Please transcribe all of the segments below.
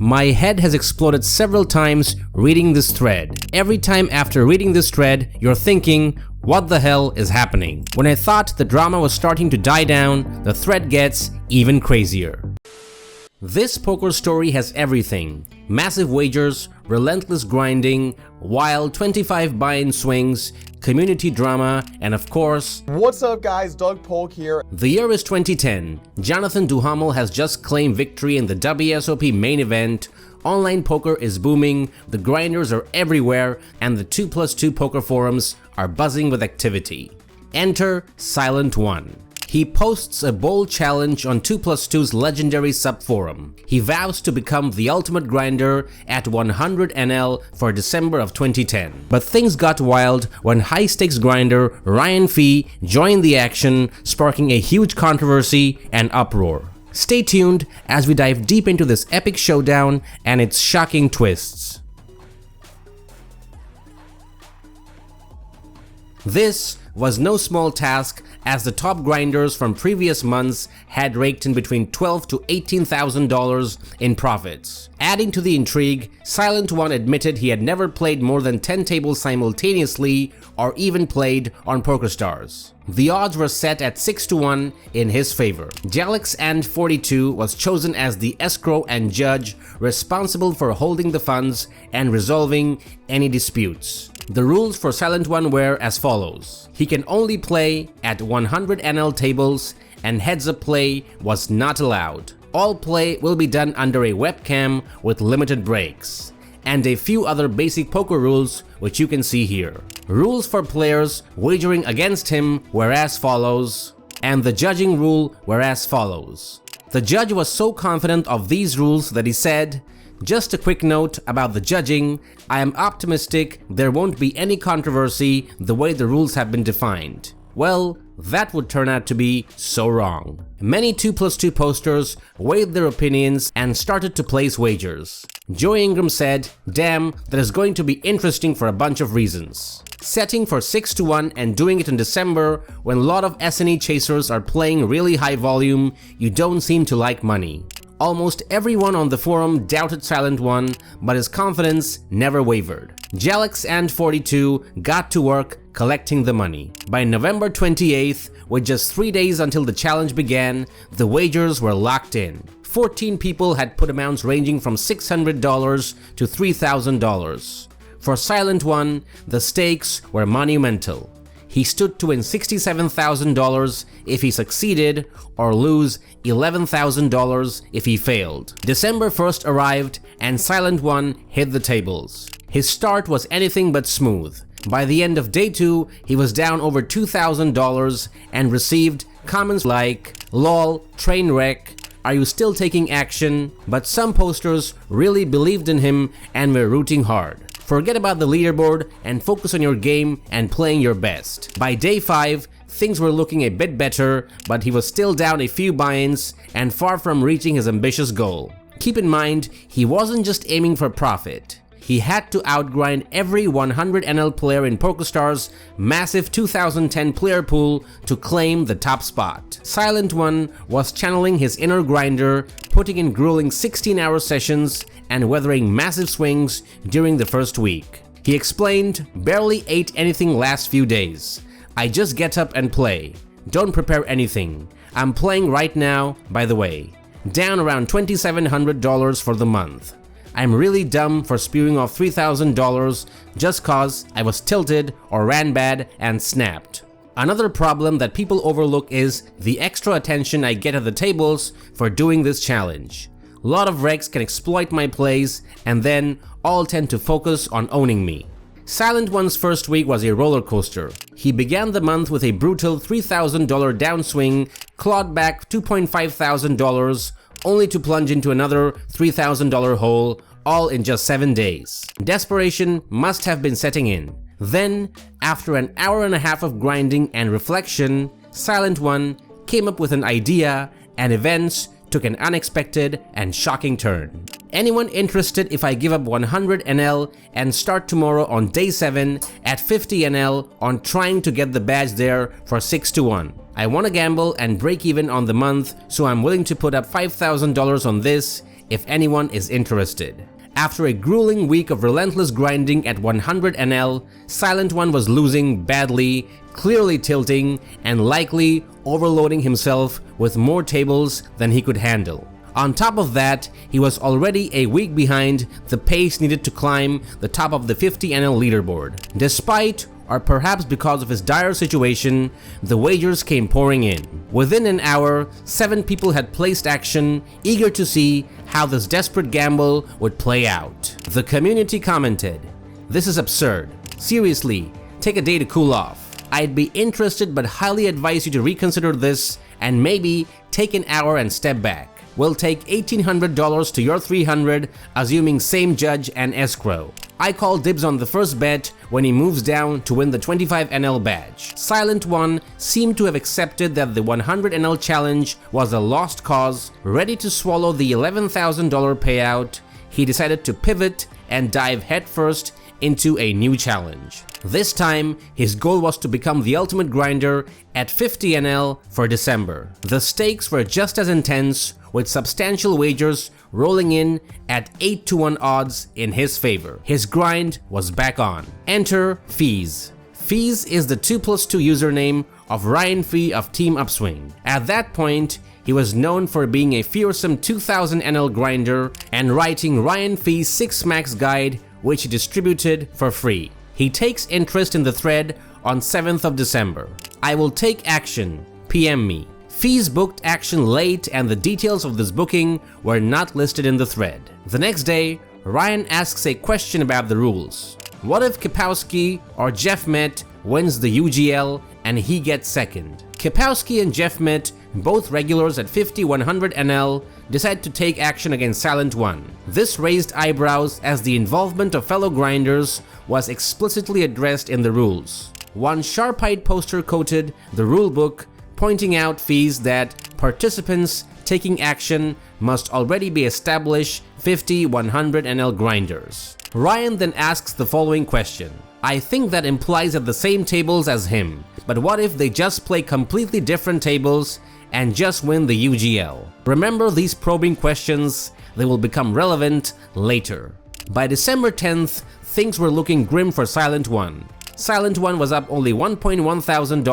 My head has exploded several times reading this thread. Every time after reading this thread, you're thinking, what the hell is happening? When I thought the drama was starting to die down, the thread gets even crazier. This poker story has everything: massive wagers, relentless grinding, wild 25 buy-in swings, community drama, and of course... What's up guys, Polk here. The year is 2010. Jonathan Duhamel has just claimed victory in the WSOP main event. Online poker is booming, the grinders are everywhere, and the 2+2 poker forums are buzzing with activity. Enter Silent One. He posts a bold challenge on 2+2's legendary sub-forum. He vows to become the ultimate grinder at 100 NL for December of 2010. But things got wild when high-stakes grinder Ryan Fee joined the action, sparking a huge controversy and uproar. Stay tuned as we dive deep into this epic showdown and its shocking twists. This was no small task, as the top grinders from previous months had raked in between $12,000 to $18,000 in profits. Adding to the intrigue, Silent One admitted he had never played more than 10 tables simultaneously or even played on PokerStars. The odds were set at 6-1 in his favor. Jalix and 42 was chosen as the escrow and judge responsible for holding the funds and resolving any disputes. The rules for Silent One were as follows. He can only play at 100 NL tables and heads-up play was not allowed. All play will be done under a webcam with limited breaks. And a few other basic poker rules which you can see here. Rules for players wagering against him were as follows, and the judging rule were as follows. The judge was so confident of these rules that he said, "Just a quick note about the judging, I am optimistic there won't be any controversy the way the rules have been defined." Well, that would turn out to be so wrong. Many 2+2 posters weighed their opinions and started to place wagers. Joe Ingram said, "Damn, that is going to be interesting for a bunch of reasons." Setting for 6-1 and doing it in December when a lot of SNE chasers are playing really high volume, you don't seem to like money. Almost everyone on the forum doubted Silent One, but his confidence never wavered. Jalix and 42 got to work collecting the money. By November 28th, with just 3 days until the challenge began, the wagers were locked in. 14 people had put amounts ranging from $600 to $3,000. For Silent One, the stakes were monumental. He stood to win $67,000 if he succeeded or lose $11,000 if he failed. December 1st arrived and Silent One hit the tables. His start was anything but smooth. By the end of day 2, he was down over $2,000 and received comments like, "Lol, train wreck, are you still taking action?" But some posters really believed in him and were rooting hard. Forget about the leaderboard and focus on your game and playing your best. By day 5, things were looking a bit better, but he was still down a few buy-ins and far from reaching his ambitious goal. Keep in mind, he wasn't just aiming for profit. He had to outgrind every 100 NL player in PokerStars' massive 2010 player pool to claim the top spot. Silent One was channeling his inner grinder, putting in grueling 16-hour sessions and weathering massive swings during the first week. He explained, "Barely ate anything last few days. I just get up and play. Don't prepare anything. I'm playing right now, by the way. Down around $2,700 for the month. I'm really dumb for spewing off $3,000 just cause I was tilted or ran bad and snapped." Another problem that people overlook is the extra attention I get at the tables for doing this challenge. A lot of regs can exploit my plays and then all tend to focus on owning me. Silent One's first week was a roller coaster. He began the month with a brutal $3,000 downswing, clawed back $2,500, only to plunge into another $3,000 hole, all in just 7 days. Desperation must have been setting in. Then, after an hour and a half of grinding and reflection, Silent One came up with an idea, and events took an unexpected and shocking turn. Anyone interested if I give up 100 NL and start tomorrow on day 7 at 50 NL on trying to get the badge there for 6-1? I want to gamble and break even on the month, so I'm willing to put up $5,000 on this if anyone is interested. After a grueling week of relentless grinding at 100 NL, Silent One was losing badly, clearly tilting, and likely overloading himself with more tables than he could handle. On top of that, he was already a week behind the pace needed to climb the top of the 50 NL leaderboard. Despite, or perhaps because of his dire situation, the wagers came pouring in. Within an hour, 7 people had placed action, eager to see how this desperate gamble would play out. The community commented, "This is absurd. Seriously, take a day to cool off. I'd be interested but highly advise you to reconsider this and maybe take an hour and step back. We'll take $1,800 to your $300, assuming same judge and escrow. I call dibs on the first bet when he moves down to win the 25 NL badge." Silent One seemed to have accepted that the 100 NL challenge was a lost cause. Ready to swallow the $11,000 payout, he decided to pivot and dive headfirst into a new challenge. This time, his goal was to become the ultimate grinder at 50 NL for December. The stakes were just as intense, with substantial wagers rolling in at 8-to-1 odds in his favor. His grind was back on. Enter Fees. Fees is the 2+2 username of Ryan Fee of Team Upswing. At that point, he was known for being a fearsome 2000 NL grinder and writing Ryan Fee's 6 Max guide, which he distributed for free. He takes interest in the thread on 7th of December. "I will take action. PM me." Fees booked action late and the details of this booking were not listed in the thread. The next day, Ryan asks a question about the rules. What if Kapowski or Jeff Met wins the UGL and he gets second? Kapowski and Jeff Met, both regulars at 50-100 NL, decide to take action against Silent One. This raised eyebrows as the involvement of fellow grinders was explicitly addressed in the rules. One sharp-eyed poster quoted the rulebook, pointing out fees that participants taking action must already be established 50-100 NL grinders. Ryan then asks the following question. "I think that implies at the same tables as him, but what if they just play completely different tables and just win the UGL?" Remember these probing questions, they will become relevant later. By December 10th, things were looking grim for Silent One. Silent One was up only $1.1 thousand,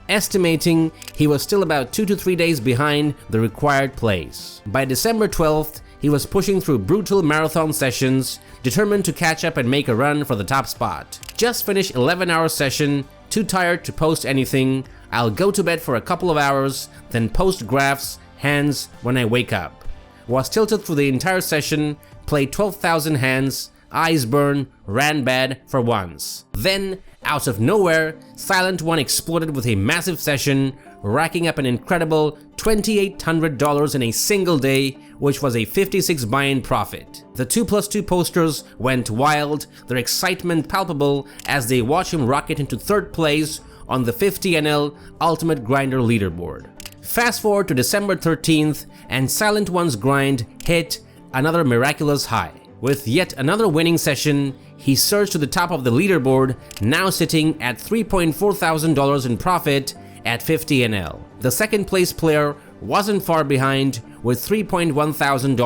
estimating he was still about 2 to 3 days behind the required place. By December 12th, he was pushing through brutal marathon sessions, determined to catch up and make a run for the top spot. "Just finished 11-hour session, too tired to post anything. I'll go to bed for a couple of hours, then post graphs, hands when I wake up. Was tilted through the entire session, played 12,000 hands, eyes burn, ran bad for once." Then, out of nowhere, Silent One exploded with a massive session, racking up an incredible $2,800 in a single day, which was a 56 buy-in profit. The 2+2 posters went wild, their excitement palpable as they watch him rocket into 3rd place on the 50 NL Ultimate Grinder leaderboard. Fast forward to December 13th, and Silent One's grind hit another miraculous high. With yet another winning session, he surged to the top of the leaderboard, now sitting at $3.4 thousand in profit at 50 NL. The second place player wasn't far behind with $3.1 thousand,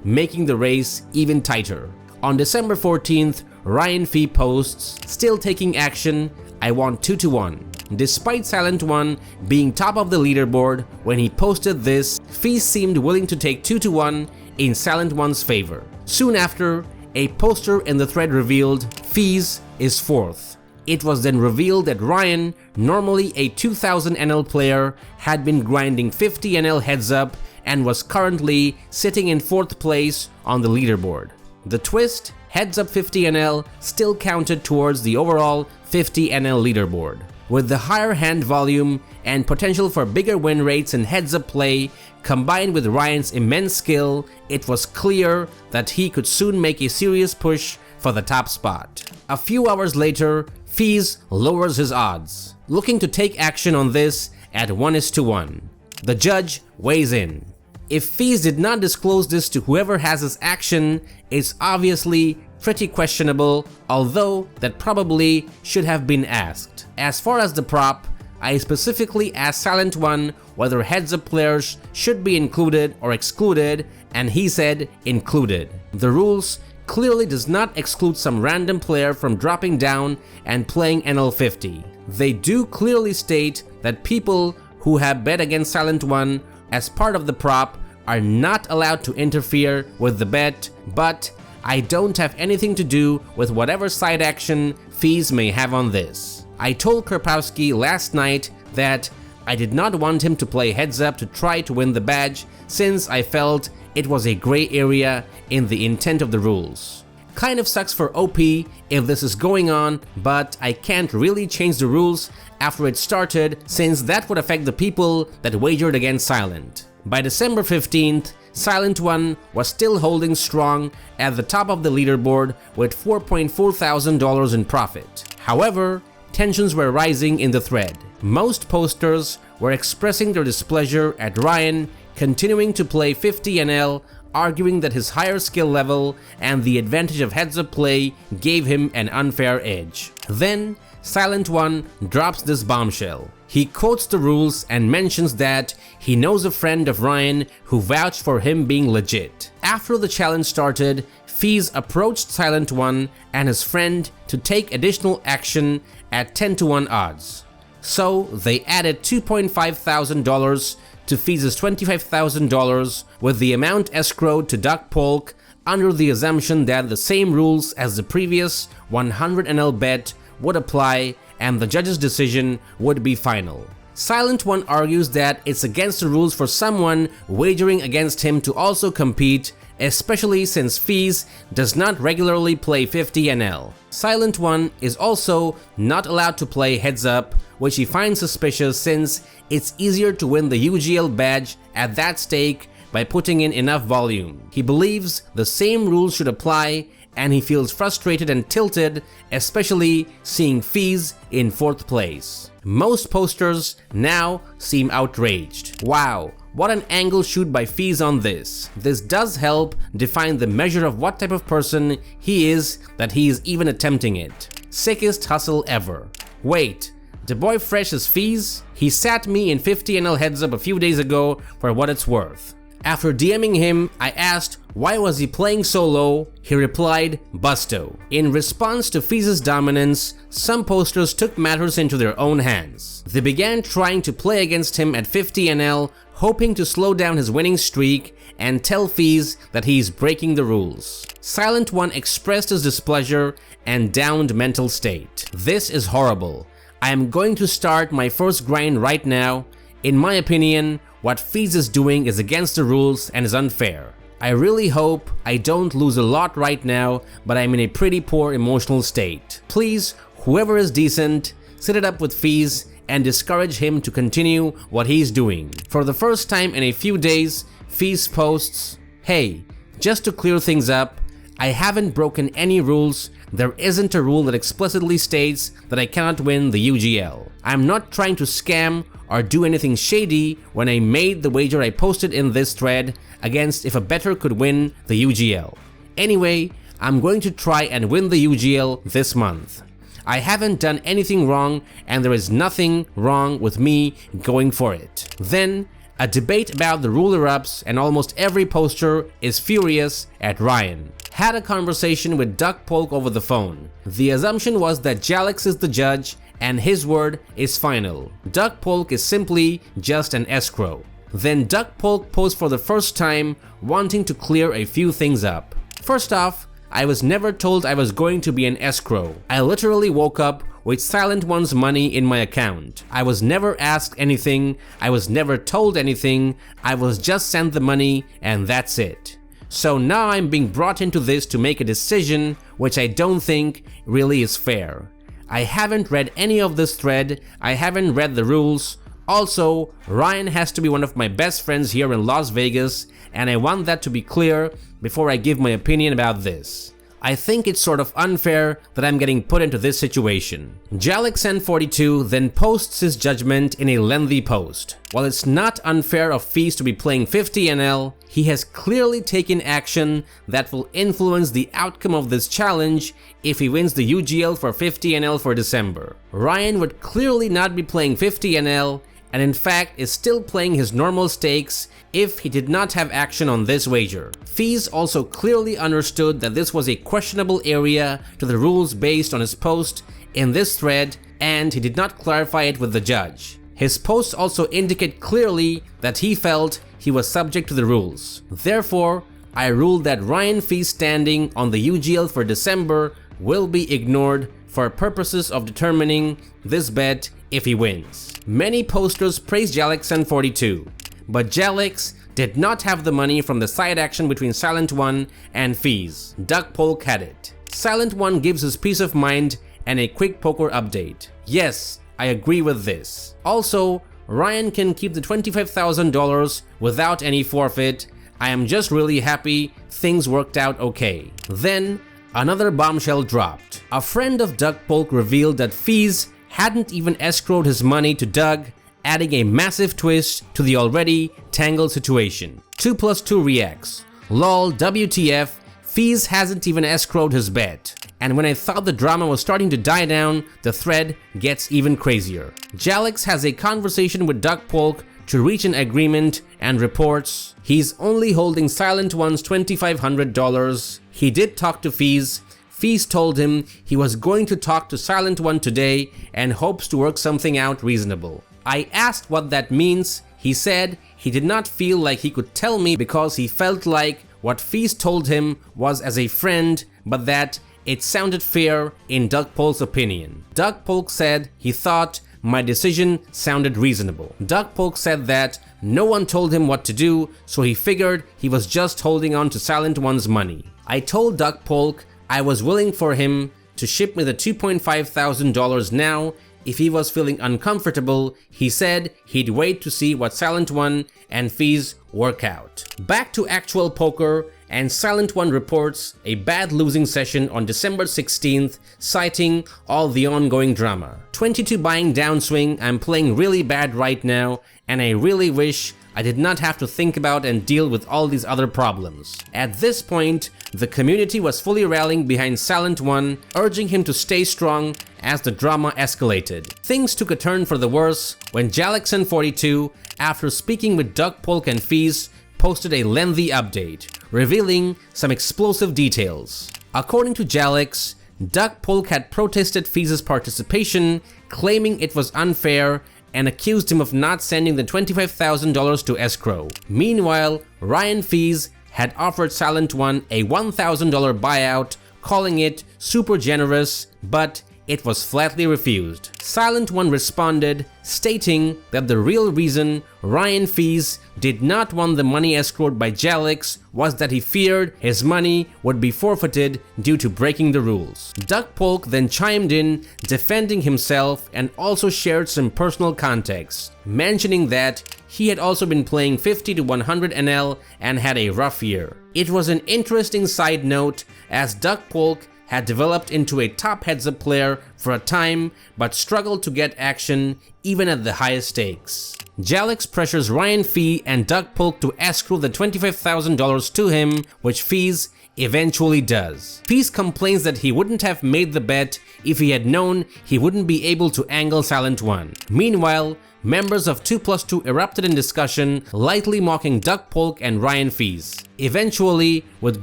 making the race even tighter. On December 14th, Ryan Fee posts, "Still taking action, I want 2-to-1. Despite Silent One being top of the leaderboard when he posted this, Fee seemed willing to take 2-to-1 in Silent One's favor. Soon after, a poster in the thread revealed Fees is 4th. It was then revealed that Ryan, normally a 2000 NL player, had been grinding 50 NL heads up and was currently sitting in 4th place on the leaderboard. The twist, heads up 50 NL still counted towards the overall 50 NL leaderboard. With the higher hand volume and potential for bigger win rates in heads-up play, combined with Ryan's immense skill, it was clear that he could soon make a serious push for the top spot. A few hours later, Fees lowers his odds, looking to take action on this at 1:1. The judge weighs in. If Fees did not disclose this to whoever has his action, it's obviously pretty questionable, although that probably should have been asked. As far as the prop, I specifically asked Silent One whether heads-up players should be included or excluded, and he said included. The rules clearly does not exclude some random player from dropping down and playing NL50. They do clearly state that people who have bet against Silent One as part of the prop are not allowed to interfere with the bet, but I don't have anything to do with whatever side action FaZe may have on this. I told Karpowski last night that I did not want him to play heads up to try to win the badge, since I felt it was a gray area in the intent of the rules. Kind of sucks for OP if this is going on, but I can't really change the rules after it started, since that would affect the people that wagered against Silent. By December 15th, Silent One was still holding strong at the top of the leaderboard with $4,400 in profit. However, tensions were rising in the thread. Most posters were expressing their displeasure at Ryan continuing to play 50 NL, arguing that his higher skill level and the advantage of heads-up play gave him an unfair edge. Then, Silent One drops this bombshell. He quotes the rules and mentions that he knows a friend of Ryan who vouched for him being legit. After the challenge started, FaZe approached Silent One and his friend to take additional action at 10-to-1 odds. So they added $2,500 to FaZe's $25,000, with the amount escrowed to Duck Polk under the assumption that the same rules as the previous 100 NL bet would apply and the judge's decision would be final. Silent One argues that it's against the rules for someone wagering against him to also compete, especially since FaZe does not regularly play 50 NL. Silent One is also not allowed to play heads up, which he finds suspicious since it's easier to win the UGL badge at that stake by putting in enough volume. He believes the same rules should apply, and he feels frustrated and tilted, especially seeing FaZe in 4th place. Most posters now seem outraged. Wow, what an angle shoot by FaZe on this. This does help define the measure of what type of person he is that he is even attempting it. Sickest hustle ever. Wait, the boy fresh is FaZe? He sat me in 50 NL heads up a few days ago for what it's worth. After DMing him, I asked why was he playing so low. He replied, Busto. In response to FaZe's dominance, some posters took matters into their own hands. They began trying to play against him at 50 NL, hoping to slow down his winning streak and tell FaZe that he's breaking the rules. Silent One expressed his displeasure and downed mental state. This is horrible. I am going to start my first grind right now. In my opinion, what FaZe is doing is against the rules and is unfair. I really hope I don't lose a lot right now, but I'm in a pretty poor emotional state. Please, whoever is decent, sit it up with FaZe and discourage him to continue what he's doing. For the first time in a few days, FaZe posts, "Hey, just to clear things up, I haven't broken any rules. There isn't a rule that explicitly states that I cannot win the UGL. I'm not trying to scam or do anything shady when I made the wager I posted in this thread against if a bettor could win the UGL. Anyway, I'm going to try and win the UGL this month. I haven't done anything wrong and there is nothing wrong with me going for it." Then, a debate about the ruler-ups and almost every poster is furious at Ryan. Had a conversation with Duck Polk over the phone. The assumption was that Jalix is the judge and his word is final. Duck Polk is simply just an escrow. Then Duck Polk posed for the first time, wanting to clear a few things up. First off, I was never told I was going to be an escrow. I literally woke up with Silent One's money in my account. I was never asked anything, I was never told anything, I was just sent the money and that's it. So now I'm being brought into this to make a decision which I don't think really is fair. I haven't read any of this thread, I haven't read the rules. Also, Ryan has to be one of my best friends here in Las Vegas, and I want that to be clear before I give my opinion about this. I think it's sort of unfair that I'm getting put into this situation. JalixN42 then posts his judgment in a lengthy post. While it's not unfair of FaZe to be playing 50 NL, he has clearly taken action that will influence the outcome of this challenge if he wins the UGL for 50 NL for December. Ryan would clearly not be playing 50 NL, and in fact is still playing his normal stakes if he did not have action on this wager. Fees also clearly understood that this was a questionable area to the rules based on his post in this thread, and he did not clarify it with the judge. His posts also indicate clearly that he felt he was subject to the rules. Therefore, I ruled that Ryan Fee's standing on the UGL for December will be ignored for purposes of determining this bet if he wins. Many posters praised Jalexan42, but Jalex did not have the money from the side action between Silent One and Fees. Doug Polk had it. Silent One gives his peace of mind and a quick poker update. Yes, I agree with this. Also, Ryan can keep the $25,000 without any forfeit. I am just really happy things worked out okay. Then, another bombshell dropped. A friend of Doug Polk revealed that Fees hadn't even escrowed his money to Doug, adding a massive twist to the already tangled situation. 2+2 reacts. Lol, WTF, Fees hasn't even escrowed his bet. And when I thought the drama was starting to die down, the thread gets even crazier. Jalex has a conversation with Doug Polk to reach an agreement and reports he's only holding Silent One's $2,500. He did talk to Fees. Fees told him he was going to talk to Silent One today and hopes to work something out reasonable. I asked what that means. He said he did not feel like he could tell me because he felt like what Fees told him was as a friend, but that it sounded fair in Doug Polk's opinion. Doug Polk said he thought my decision sounded reasonable. Doug Polk said that no one told him what to do, so he figured he was just holding on to Silent One's money. I told Doug Polk I was willing for him to ship me the $2,500 now. If he was feeling uncomfortable, he said he'd wait to see what Silent One and Fees work out. Back to actual poker, and Silent One reports a bad losing session on December 16th, citing all the ongoing drama. 22 buying downswing, I'm playing really bad right now, and I really wish I did not have to think about and deal with all these other problems. At this point, the community was fully rallying behind Silent One, urging him to stay strong as the drama escalated. Things took a turn for the worse when Jalexan42, after speaking with Doug Polk and Fees, posted a lengthy update, revealing some explosive details. According to Jalex, Doug Polk had protested Fees' participation, claiming it was unfair, and accused him of not sending the $25,000 to escrow. Meanwhile, Ryan Fees had offered Silent One a $1,000 buyout, calling it super generous, but it was flatly refused. Silent One responded, stating that the real reason Ryan Fees did not want the money escrowed by Jalex was that he feared his money would be forfeited due to breaking the rules. Doug Polk then chimed in, defending himself, and also shared some personal context, mentioning that he had also been playing 50 to 100 NL and had a rough year. It was an interesting side note, as Doug Polk had developed into a top heads-up player for a time, but struggled to get action even at the highest stakes. Jalex pressures Ryan Fee and Doug Polk to escrow the $25,000 to him, which Fees eventually does. Fees complains that he wouldn't have made the bet if he had known he wouldn't be able to angle Silent One. Meanwhile, members of 2+2 erupted in discussion, lightly mocking Doug Polk and Ryan Fees. Eventually, with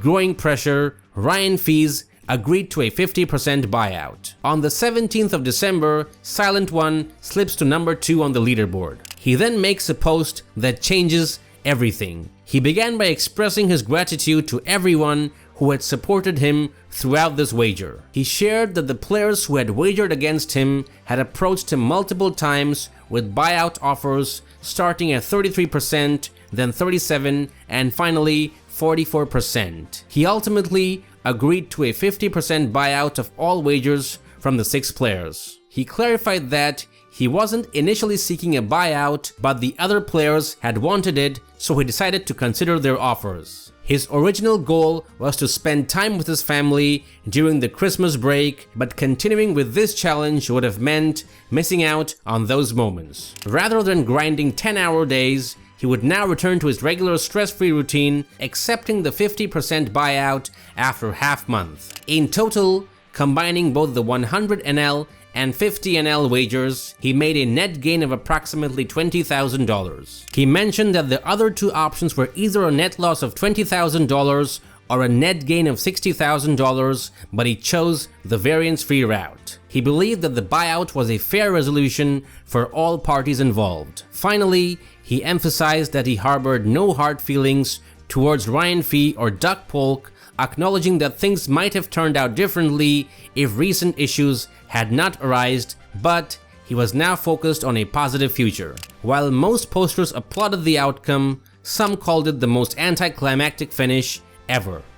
growing pressure, Ryan Fees agreed to a 50% buyout. On the 17th of December, Silent One slips to number 2 on the leaderboard. He then makes a post that changes everything. He began by expressing his gratitude to everyone who had supported him throughout this wager. He shared that the players who had wagered against him had approached him multiple times with buyout offers starting at 33%, then 37%, and finally 44%. He ultimately agreed to a 50% buyout of all wagers from the 6 players. He clarified that he wasn't initially seeking a buyout, but the other players had wanted it, so he decided to consider their offers. His original goal was to spend time with his family during the Christmas break, but continuing with this challenge would have meant missing out on those moments. Rather than grinding 10-hour days, he would now return to his regular stress-free routine, accepting the 50% buyout after half month. In total, combining both the 100 NL and 50 NL wagers, he made a net gain of approximately $20,000. He mentioned that the other two options were either a net loss of $20,000 or a net gain of $60,000, but he chose the variance-free route. He believed that the buyout was a fair resolution for all parties involved. Finally, he emphasized that he harbored no hard feelings towards Ryan Fee or Doug Polk, acknowledging that things might have turned out differently if recent issues had not arisen, but he was now focused on a positive future. While most posters applauded the outcome, some called it the most anticlimactic finish ever.